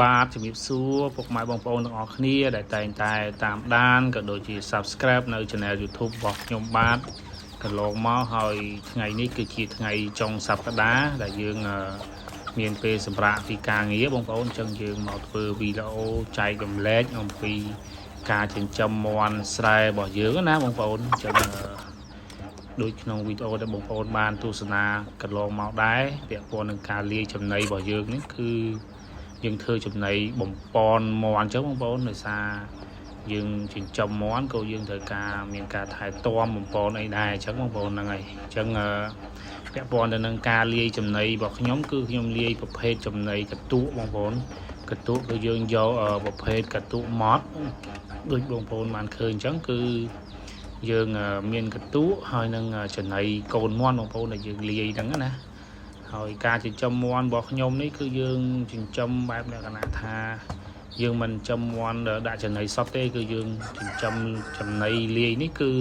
បាទជំរាបសួរពុកម៉ែបងប្អូនទាំងអស់គ្នាដែលតែងតែតាមដានក៏ដូចជា Subscribe នៅ Channel YouTube របស់ខ្ញុំបាទកន្លងមកហើយថ្ងៃនេះគឺជាថ្ងៃចុងសប្តាហ៍ដែលយើងមានពេលសម្រាប់ពីការងារបងប្អូនអញ្ចឹងយើងមកធ្វើវីដេអូចែករំលែកអំពីការចិញ្ចឹមមាន់ស្រែរបស់យើងណាបងប្អូនអញ្ចឹងដូចក្នុងវីដេអូដែលបងប្អូនបានទស្សនាកន្លងមកដែរពាក់ព័ន្ធនឹងការលាយចំណីរបស់យើងនេះគឺយើងធ្វើចំណីបំពន់មាន់អញ្ចឹងបងប្អូនដោយសារយើងចិញ្ចឹមមាន់ក៏យើងត្រូវការមានការថែទាំបំពន់អីដែរអញ្ចឹងបងប្អូនហ្នឹងហើយអញ្ចឹងពាក់ព័ន្ធទៅនឹងការលាយចំណីរបស់ខ្ញុំគឺខ្ញុំលាយប្រភេទចំណីកតុបងប្អូនកតុគឺយើងយកប្រភេទកតុម៉ត់ដូចបងប្អូនបានឃើញអញ្ចឹងគឺយើងមានកតុហើយនឹងចំណីកូនមាន់បងប្អូនដែលយើងលាយហ្នឹងណាហើយការចិញ្ចឹមមាន់របស់ខ្ញុំនេះគឺយើងចិញ្ចឹមបែបលក្ខណៈថាយើងមិនចិញ្ចឹមមាន់ដាក់ចំណីសតទេគឺយើងចិញ្ចឹមចំណីលាយនេះគឺ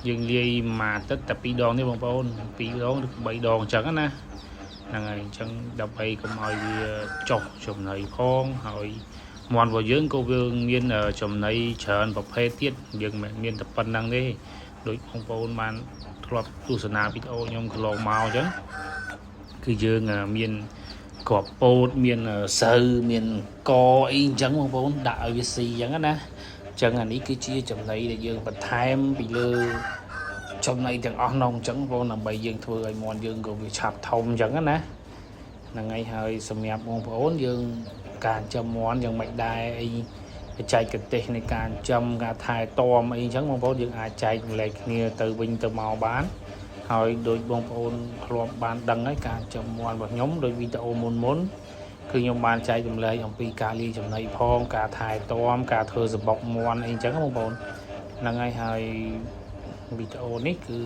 យើងលាយមួយអាទិត្យតែ2ដងនេះបងប្អូន2ដងឬ3ដងអញ្ចឹងណាហ្នឹងហើយអញ្ចឹងដើម្បីកុំឲ្យវាចុះចំណីផងហើយមាន់របស់យើងក៏វាមានចំណីច្រើនប្រភេទទៀតយើងមិនមានតែប៉ុណ្្នឹងទេដូចបងប្អូនបានធ្លាប់ទស្សនាវីដេអូខ្ញុំកន្លងមកអញ្ចឹងគឺយើងមានក្របពោតមានស្រូវមានកអីអញ្ចឹងបងប្អូនដាក់ឲ្យវាស៊ីអញ្ចឹងណាអញ្ចឹងអានេះគឺជាចំណីដែលយើងបន្ថែមពីលើចំណីទាំងអស់នោះអញ្ចឹងបងដើម្បីយើងធ្វើឲ្យមាន់យើងក៏វាឆាប់ធំអញ្ចឹងណាហ្នឹងហើយសម្រាប់បងប្អូនយើងការចិញ្ចឹមមាន់យ៉ាងម៉េចដែរអីបច្ចេកទេសនៃការចិញ្ចឹមការថែទាំអីអញ្ចឹងបងប្អូនយើងអាចចែកម្លែកគ្នាទៅវិញទៅមកបានហើយដូចបងប្អូនធ្លាប់បានដឹងហើយការចិញ្ចឹមមាន់របស់ខ្ញុំដូចវីដេអូមុនគឺខ្ញុំបានចែកចម្លែកអំពីការលាយចំណីផងការថែទាំការធ្វើសម្បុកមាន់អីអញ្ចឹងបងប្អូនហ្នឹងហើយវីដេអូនេះគឺ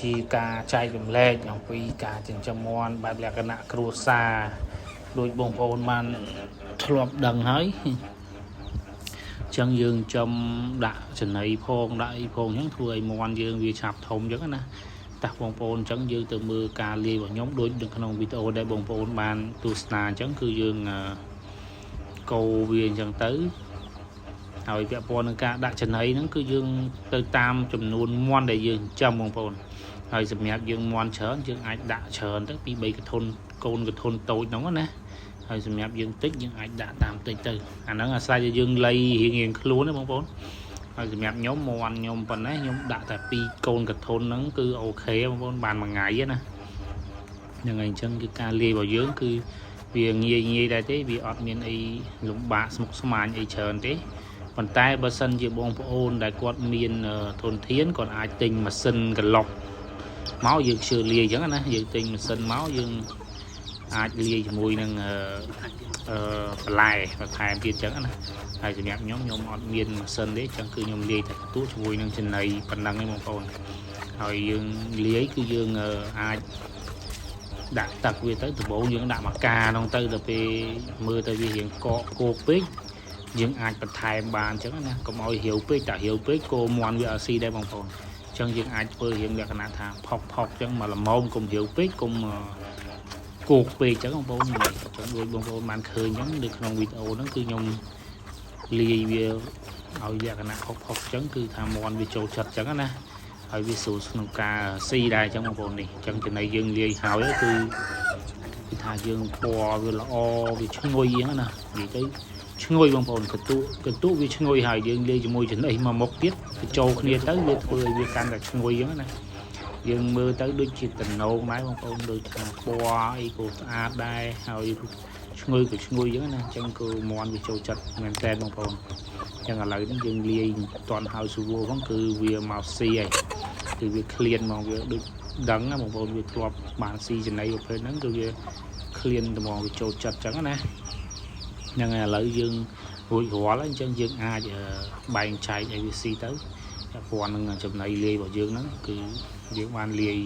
ជាការចែកចម្លែកអំពីការចិញ្ចឹមមាន់បែបលក្ខណៈគ្រួសារដូចបងប្អូនបានធ្លាប់ដឹងហើយចឹងយើងចំដាក់ចំណីផងដាក់អីផងអញ្ចឹងធ្វើឲ្យមាន់យើងវាឆាប់ធំអញ្ចឹងណាតែបងប្អូនអញ្ចឹងយើងទៅមើលការលាយរបស់ខ្ញុំដូចនៅក្នុងវីដេអូដែលបងប្អូនបានទស្សនាអញ្ចឹងគឺយើងកូរវាអញ្ចឹងទៅហើយពាក់ព័ន្ធនឹងការដាក់ចំណីហ្នឹងគឺយើងទៅតាមចំនួនមាន់ដែលយើងចិញ្ចឹមបងប្អូនហើយសម្រាប់យើងមាន់ច្រើនយើងអាចដាក់ច្រើនទៅពី3កធុនកូនកធុនតូចហ្នឹងណាហើយសម្រាប់យើងតិចយើងអាចដាក់តាមតិចទៅអាហ្នឹងអាស្រ័យឲ្យយើងលៃរៀងខ្លួនណាបងប្អូនហើយសម្រាប់ខ្ញុំមាន់ខ្ញុំប៉ុណ្ណេះខ្ញុំដាក់តែ2កូនកធុនហ្នឹងគឺអូខេបងប្អូនបានមួយថ្ងៃណាហ្នឹងហើយអញ្ចឹងគឺការលាយរបស់យើងគឺវាងាយដែរទេវាអត់មានអីលំបាកស្មុគស្មាញអីច្រើនទេប៉ុន្តែបើសិនជាបងប្អូនដែលគាត់មានធនធានគាត់អាចទិញម៉ាស៊ីនក្លុកមកយើងជឿលាយអញ្ចឹងណាយើងទិញម៉ាស៊ីនមកយើងអាចលាយជាមួយនឹងបន្លែបន្ថែមទៀតអញ្ចឹងណាហើយសម្រាប់ខ្ញុំអត់មានម៉ាស៊ីនទេអញ្ចឹងគឺខ្ញុំលាយតែកន្ទួតជាមួយនឹងចំណីប៉ុណ្ណឹងឯងបងប្អូនហើយយើងលាយគឺយើងអាចដាក់ទឹកវាទៅដំបូងយើងដាក់មកកាក្នុងទៅដល់ពេលមើលទៅវារៀងកកគោកពេកយើងអាចបន្ថែមបានអញ្ចឹងណាកុំឲ្យរាវពេកតែរាវពេកគោមាន់វាអត់ស៊ីដែរបងប្អូនអញ្ចឹងយើងអាចធ្វើរៀងលក្ខណៈថាផុកអញ្ចឹងមកល្មមកុំរាវពេកកុំគោកពេកអញ្ចឹងបងប្អូនអញ្ចឹងដូចបងប្អូនបានឃើញអញ្ចឹងនៅក្នុងវីដេអូហ្នឹងគឺខ្ញុំលាយវាឲ្យលក្ខណៈផុកអញ្ចឹងគឺថាមាន់វាចូលចិត្តអញ្ចឹងណាហើយវាស្រួលក្នុងការស៊ីដែរអញ្ចឹងបងប្អូននេះអញ្ចឹងចំណីយើងលាយហើយគឺថាយើងពណ៌វាល្អវាឈ្ងុយអញ្ចឹងណានិយាយទៅឈ្ងុយបងប្អូនកន្ទុវាឈ្ងុយហើយយើងលាយជាមួយចំណីមួយមុខទៀតទៅចូលគ្នាទៅវាធ្វើឲ្យវាកាន់តែឈ្ងុយអញ្ចឹងណាយើងមើលទៅដូចជាតំណងដែរបងប្អូនដូចថាពណ៌អីក៏ស្អាតដែរហើយឈ្ងុយក៏ឈ្ងុយអញ្ចឹងណាអញ្ចឹងគឺមាន់វាចូលចិត្តមែនតើបងប្អូនអញ្ចឹងឥឡូវនេះយើងលាយតន់ហើយស៊ូវូហ្នឹងគឺវាមកស៊ីហើយគឺវាឃ្លានមកវាដូចដឹងណាបងប្អូនវាធ្លាប់បានស៊ីចំណីប្រភេទហ្នឹងគឺវាឃ្លានត្មងវាចូលចិត្តអញ្ចឹងណាហ្នឹងហើយឥឡូវយើងរួចរាល់ហើយអញ្ចឹងយើងអាចបែងចែកឲ្យវាស៊ីទៅព្រោះនឹងចំណីលាយរបស់យើងហ្នឹងគឺយើងបានលាយ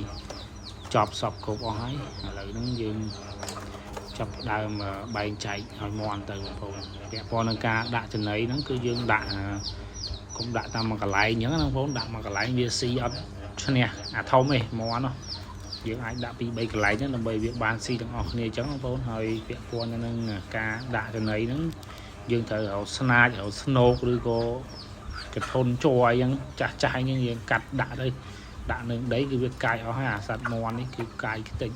ចប់សពគ្រប់អស់ហើយឥឡូវហ្នឹងយើងចាប់ដើមបែងចែកឲ្យមាន់ទៅបងប្អូនពាក់ព័ន្ធនឹងការដាក់ចំណីហ្នឹងគឺយើងដាក់កុំដាក់តាមមួយកន្លែងអញ្ចឹងណាបងប្អូនដាក់មួយកន្លែងវាស៊ីអត់ឈ្នះអាធំឯងមាន់ យើងអាចដាក់ពី3កន្លែងហ្នឹងដើម្បីវាបានស៊ីទាំងអស់គ្នាអញ្ចឹងបងប្អូនហើយពាក់ព័ន្ធទៅនឹងការដាក់ចំណីហ្នឹងយើងត្រូវរកស្នាចរកស្នូកឬក៏កធនជ័រអីហ្នឹងចាស់ហ្នឹងយើងកាត់ដាក់ទៅដាក់នឹងដីគឺវាកាយអស់ហើយអាសត្វមន់នេះគឺកាយខ្ទេច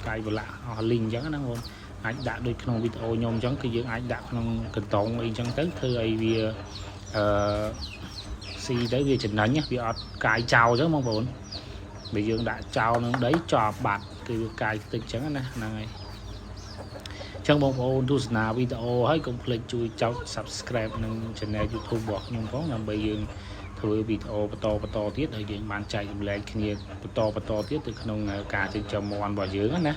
កាយវលាក់អស់លីងអញ្ចឹងណាបងប្អូនអាចដាក់ដូចក្នុងវីដេអូខ្ញុំអញ្ចឹងគឺយើងអាចដាក់ក្នុងកន្ទងអីអញ្ចឹងទៅធ្វើឲ្យវាស៊ីទៅវាចំណេញវាអត់កាយចោលអញ្ចឹងបងប្អូនបើយើងដាក់ចោលនឹងដីជាប់បាត់គឺវាកាយខ្ទេចអញ្ចឹងណាហ្នឹងហើយអញ្ចឹងបងប្អូនទស្សនាវីដេអូហើយកុំភ្លេចជួយចុច Subscribe នឹង Channel YouTube របស់ខ្ញុំផងដើម្បីយើងធ្វើវីដេអូបន្តទៀតហើយយើងបានចែករំលែកគ្នាបន្តទៀតទៅក្នុងការចិញ្ចឹមមាន់របស់យើងណា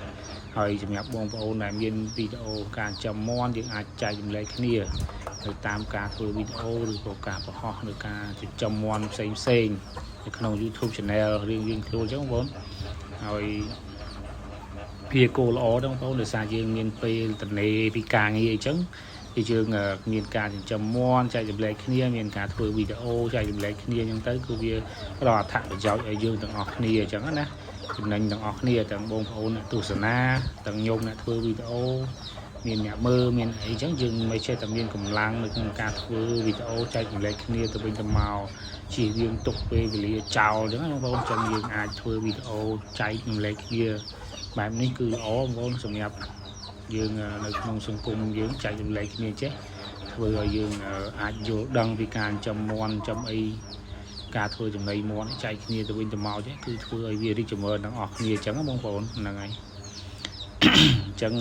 ហើយសម្រាប់បងប្អូនដែលមានវីដេអូការចិញ្ចឹមមាន់យើងអាចចែករំលែកគ្នាទៅតាមការធ្វើវីដេអូឬក៏ការបង្ហោះឬការចិញ្ចឹមមាន់ផ្សេងនៅក្នុង YouTube Channel រៀងខ្លួនអញ្ចឹងបងប្អូនហើយវាគោលល្អបងប្អូនដោយសារយើងមានពេលតនេពីការងារអញ្ចឹងគឺយើងមានការចិញ្ចឹមមាន់ចែករំលែកគ្នាមានការធ្វើវីដេអូចែករំលែកគ្នាអញ្ចឹងទៅគឺវាផ្ដល់អត្ថប្រយោជន៍ឲ្យយើងទាំងអស់គ្នាអញ្ចឹងណាចំណេញទាំងអស់គ្នាទាំងបងប្អូនអ្នកទស្សនាទាំងខ្ញុំអ្នកធ្វើវីដេអូមានអ្នកមើលមានអីចឹងយើងមិនចេះតែមានកម្លាំងនៅក្នុងការធ្វើវីដេអូចែករំលែកគ្នាទៅវិញទៅមកជៀសវាងទុកពេលវេលាចោលចឹងណាបងប្អូនចឹងយើងអាចធ្វើវីដេអូចែករំលែកគ្នាបែបនេះគឺល្អបងប្អូនសម្រាប់យើងនៅក្នុងសង្គមយើងចែករំលែកគ្នាចេះធ្វើឲ្យយើងអាចយល់ដឹងពីការចំមាន់ចំអីការធ្វើចំណីមាន់ចែកគ្នាទៅវិញទៅមកចេះគឺធ្វើឲ្យវារីកចម្រើនទាំងអស់គ្នាអញ្ចឹងបងប្អូនហ្នឹងហើយអញ្ចឹង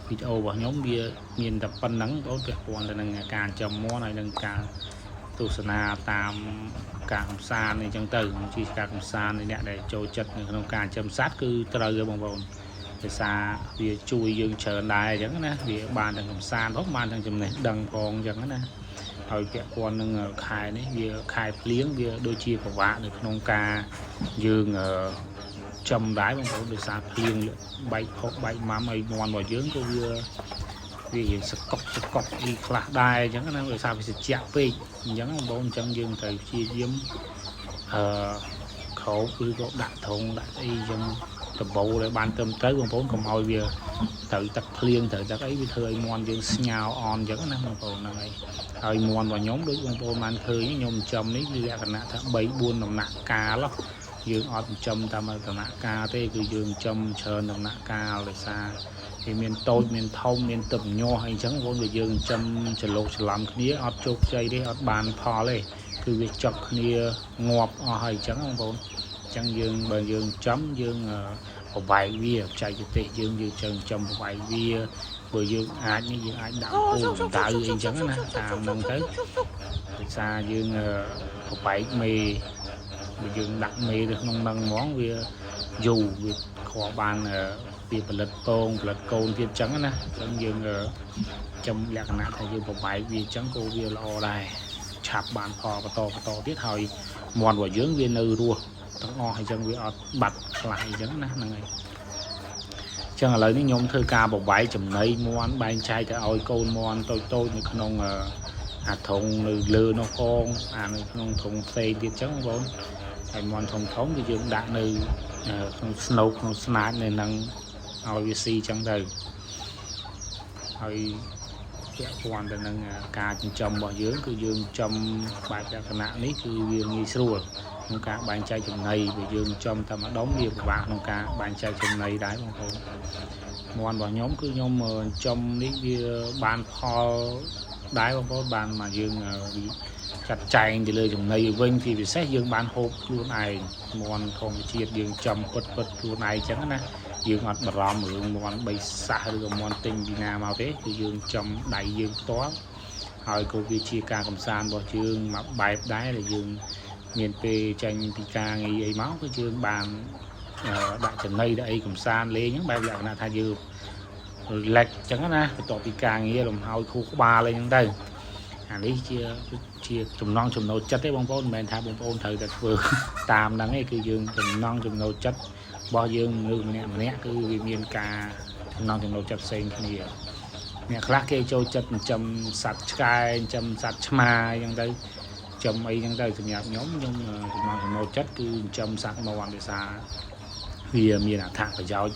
វីដេអូរបស់ខ្ញុំវាមានតែប៉ុណ្្នឹងបងប្អូនពាក់ព័ន្ធទៅនឹងការចំមាន់ហើយនឹងការទស្សនាតាមការកំសាន្តអីចឹងទៅជាការកំសាន្តនៃអ្នកដែលចូលចិត្តនៅក្នុងការចិញ្ចឹមសត្វគឺត្រូវទេបងប្អូនដោយសារវាជួយយើងច្រើនដែរអញ្ចឹងណាវាបានទាំងកំសាន្តផងបានទាំងចំណេះដឹងផងអញ្ចឹងណាហើយពាក់ព័ន្ធនឹងខែនេះវាខែភ្លៀងវាដូចជាពិបាកនៅក្នុងការយើងចំដែរបងប្អូនដោយសារភ្លៀងបែកផុសបែកម៉ាំឲ្យមាន់របស់យើងក៏វារៀងសកុកអីខ្លះដែរអញ្ចឹងណាដោយសារវាត្រជាក់ពេកអញ្ចឹងបងប្អូនអញ្ចឹងយើងត្រូវព្យាយាមខោឬក៏ដាក់ធុងដាក់អីអញ្ចឹងដបោដែលបានត្រឹមត្រូវបងប្អូនកុំឲ្យវាត្រូវទឹកភ្លៀងត្រូវទឹកអីវាធ្វើឲ្យមាន់យើងស្ញោអន់អញ្ចឹងណាបងប្អូនហ្នឹងហើយមាន់របស់ខ្ញុំដូចបងប្អូនបានឃើញខ្ញុំចំនេះគឺលក្ខណៈថា 3-4 ដំណាក់កាលយើងអត់ចំតាមដំណាក់កាលទេគឺយើងចំច្រើនដំណាក់កាលដោយសារវាមានតូចមានធំមានទឹកញាស់អីចឹងបងប្អូនវាយើងចំច្រឡូកច្រឡំគ្នាអត់ជោគជ័យទេអត់បានផលទេគឺវាចុកគ្នាងាប់អស់ហើយចឹងបងប្អូនអញ្ចឹងយើងបើយើងចំយើងប្របែកវាបច្ចេកទេសយើងចំប្របែកវាព្រោះយើងអាចនេះយើងអាចដាក់ពូដៅអីចឹងណាតាមហ្នឹងទៅដោយសារយើងប្របែកមេបើយើងដាក់មេទៅក្នុងហ្នឹងហ្មងវាយូរវាខកបានវាផលិតពងផលិតកូនទៀតចឹងណាអញ្ចឹងយើងចំលក្ខណៈថាយើងប្របែកវាចឹងក៏វាល្អដែរឆាប់បានផលបន្តទៀតហើយមាន់របស់យើងវានៅរស់ទាំងអស់អញ្ចឹងវាអត់បាត់ខ្លះអីចឹងណាហ្នឹងហើយចឹងឥឡូវនេះខ្ញុំធ្វើការប្របែកចំណីមាន់បែងចែកទៅឲ្យកូនមាន់តូចនៅក្នុងអាធុងនៅលើនោះផងអានៅក្នុងធុងផ្សេងទៀតចឹងបងប្អូនហើយមាន់ធំគឺយើងដាក់នៅក្នុងស្នូកក្នុងស្នាចនៅនឹងឲ្យវាស៊ីចឹងទៅហើយពាក់ព័ន្ធទៅនឹងការចិញ្ចឹមរបស់យើងគឺយើងចំបែបលក្ខណៈនេះគឺវាងាយស្រួលក្នុងការបែងចែកចំណីបើយើងចំតែម្ដុំវាពិបាកក្នុងការបែងចែកចំណីដែរបងប្អូនមាន់របស់ខ្ញុំគឺខ្ញុំចំនេះវាបានផលដែរបងប្អូនបានមកយើងចាត់ចែងទៅលើចំណីវិញពីពិសេសយើងបានហូបខ្លួនឯងមាន់ធម្មជាតិយើងចំពិតខ្លួនឯងចឹងណាយើងអត់បារម្ភរឿងមាន់បីសាសឬក៏មាន់ទិញពីណាមកទេគឺយើងចំដៃយើងផ្ទាល់ហើយក៏វាជាការកំសាន្តរបស់យើងមកបែបដែរដែលយើងមានពេលចាញ់ពីការងារអីមកគឺយើងបានដាក់ចំណីដាក់អីកំសាន្តលេងហ្នឹងបែបលក្ខណៈថាយើងលិចចឹងណាបន្ទាប់ពីការងារលំហើយខួរក្បាលអីហ្នឹងទៅអានេះជាចំណង់ចំណូលចិត្តទេបងប្អូនមិនមែនថាបងប្អូនត្រូវតែធ្វើតាមហ្នឹងទេគឺយើងចំណង់ចំណូលចិត្តរបស់យើងមនុស្សម្នាក់គឺវាមានការចំណង់ចំណូលចិត្តផ្សេងគ្នាអ្នកខ្លះគេចូលចិត្តចិញ្ចឹមសត្វឆ្កែចិញ្ចឹមសត្វឆ្មាអញ្ចឹងទៅចំអីអញ្ចឹងទៅសម្រាប់ខ្ញុំចំណង់ចំណូលចិត្តគឺចិញ្ចឹមសត្វមាន់ដោយសារ vì miền nào thẳng phải giáo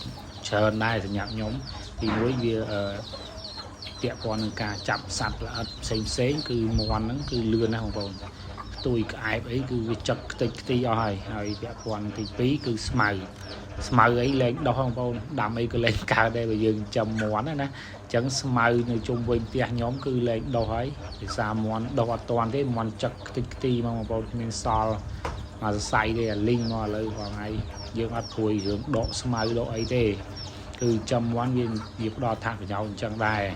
chờ đây thì nhập nhóm thì mỗi vì tiệm con cả chậm sạch là xem cứ mòn nó cứ lươn nó không còn tôi cái ấy cứ chật tí rồi tiệm con thì tí cứ smile ấy lên đâu không còn đam ấy cứ lên cao đây bây giờ chầm món này nè chẳng smile nơi chung với tiệm nhóm cứ lên đâu ấy thì sao món đâu toàn cái món chật tí mà còn mình so mà xài đây là linh mà lấy vào ngày dương ăn thui hướng độ smile độ ấy thế cứ chầm món viên việc đo thẳng của nhau chẳng đài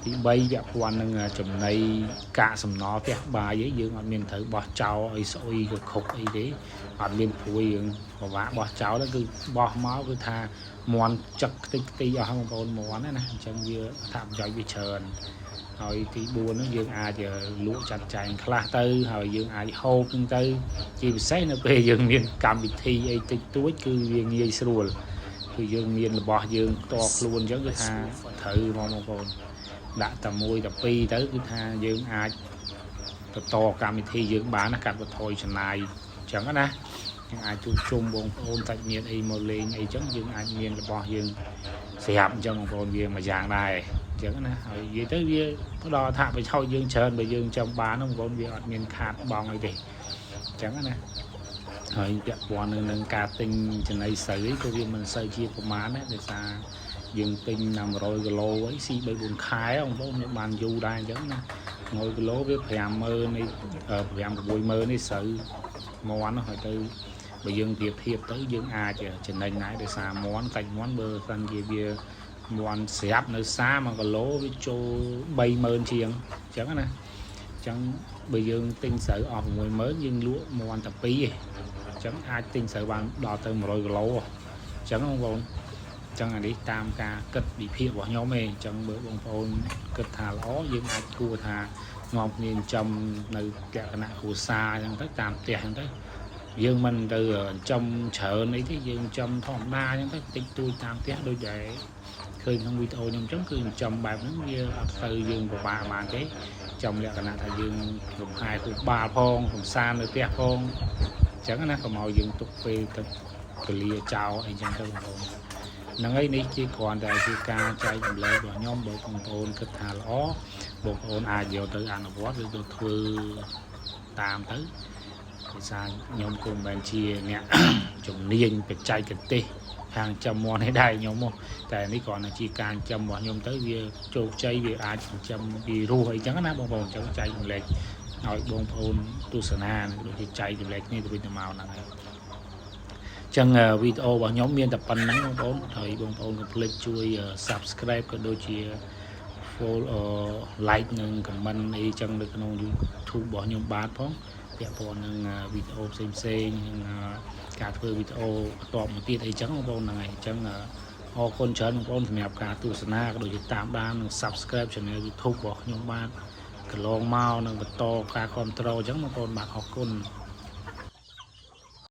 thì bây giờ quan năng chùm này cả sầm nó cái bài với dương ở miền thử bỏ cháu ấy sôi rồi khục ấy đấy ở miền phui và vả bỏ cháu đó cứ bỏ máu cứ tha mòn chặt tí ở không còn món này nè chẳng như thảm cho bị trơn rồi thì buồn nó dương giờ lúa chặt chành khla tư rồi dương hô kinh tư chỉ xét nó về dương miền cầm bị thi ấy tích túi cứ viên như rồi cứ dương miền là bỏ dương to luôn giống cái tha thử mong còn đã tầm môi tập pi tới cái tha dương tập to cam thi dương bán nó cắt vào thôi chẳng này chẳng có nè nhưng chung chung bông ôn tại miền ấy một lên ấy chẳng dương miền là bỏ dương sẽ hạm cho một con viên mà dạng này chẳng nè rồi dưới tới kia có đo thạm với sau dương trơn bởi dương trong bán ông con viên miền khát bong ấy thì chẳng nè rồi đẹp quan nâng ca tinh trên này xử cái viên mình sơ chia của má đấy để xa dương tinh nằm rồi cái lô ấy xí bởi buồn khai ông có những bàn du đai chẳng nè ngồi cái lô với phèm mơ này phèm bùi mơ này xử món nó hỏi tư bởi dương tiệp thiệp tới dương trên đây nãy để xa món cạnh món bơ phân kia bia món xếp nơi xa mà có lố với chỗ bay mơn chiêng chẳng nè chẳng bởi dương tinh sở ở mùi mới nhưng lúa món tập phí chẳng ai tinh sở bằng đo tới một rồi lố chẳng không vốn chẳng là đi tam ca cất bị phiền của nhóm mình chẳng bữa bông phôn cất thả ló dương ai cua thả ngọc nhìn chồng nơi kẹo nạ của xa chẳng tới tam tiền tới dương mình từ trong chợ này thế dương trong thòng đa những cái tích tôi tam tiếc đôi vậy khơi không video nhưng chống cứ trong bài nó như từ dương của bà mà cái trong lại là thầy dương cùng 2 cùng 3 phong cùng xa nơi tiếc phong chẳng nó còn màu dương tục về từ lìa chào anh chẳng đâu nâng ấy ní chỉ còn đại sư ca chạy dùm lệ của nhóm bộ công thôn kết thả lõ bộ ôn vô tới ăn ở bó rồi thưa tam tới thì sao nhóm cùng bạn chia nè chồng niên phải chạy cái tê hàng trăm món hay đây nhóm một tại ní còn là chỉ càng trăm bọn nhóm tới việc trộn chay việc trăm vì ru hay chẳng nó bông bông chẳng chạy dùm lệ nói bông thôn tu sơn hà rồi thì chạy dùm lệ như từ bên màu này chẳng video vào nhóm miền tập phần nắng bông thời bông bông click chui subscribe cái đôi chia follow like nâng comment đi chẳng được nông YouTube bỏ nhóm bát phong đẹp còn nâng video xem cả thưa video tọt một tiết ấy chẳng bông này chẳng họ con chấn bông thì mẹp cả tu sơn cái đôi chia tạm đan subscribe channel YouTube bỏ nhóm bát cái lon mau nâng to cả control chẳng mà con bạn học con